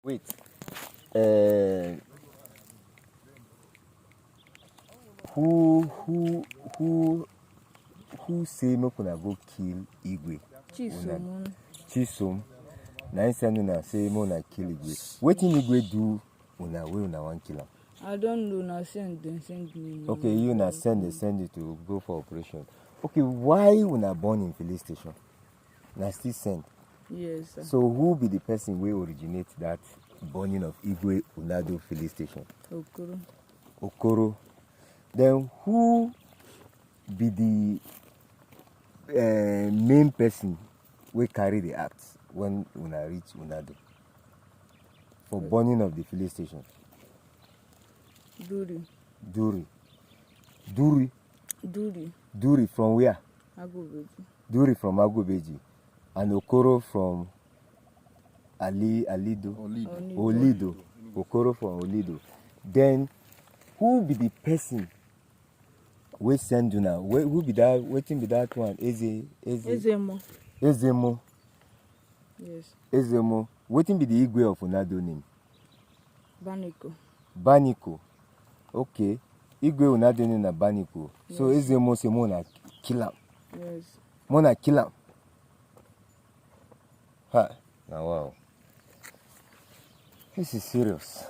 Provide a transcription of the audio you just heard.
Wait. Uh, who who who who say make una go kill Igwe? Chisom. Na him send una say make una kill Igwe. Wetin Igwe do una wey una wan kill am? I don't know. Na send me. Okay, you na send you to go for operation. Okay, why una born in police station? Na still send. Yes, sir. So who be the person wey originate that burning of Igwe Unado filling station? Okoro. Then who be the main person wey carry the act when una reach Unado for burning of the filling station? Duri from where? Agobeji. Duri from Agobeji. And Okoro from Olido. Okoro from Olido. Then who be the person we send una? Who be that? Waiting be that one? Ezemo. Yes. Ezemo. Waiting be the Igwe of Unado name? Baniko. Okay. Igwe Unado name na Baniko. Yes. So Ezemo say mona kill am. Yes. Mona kill am. Ha. Now wow. This is serious.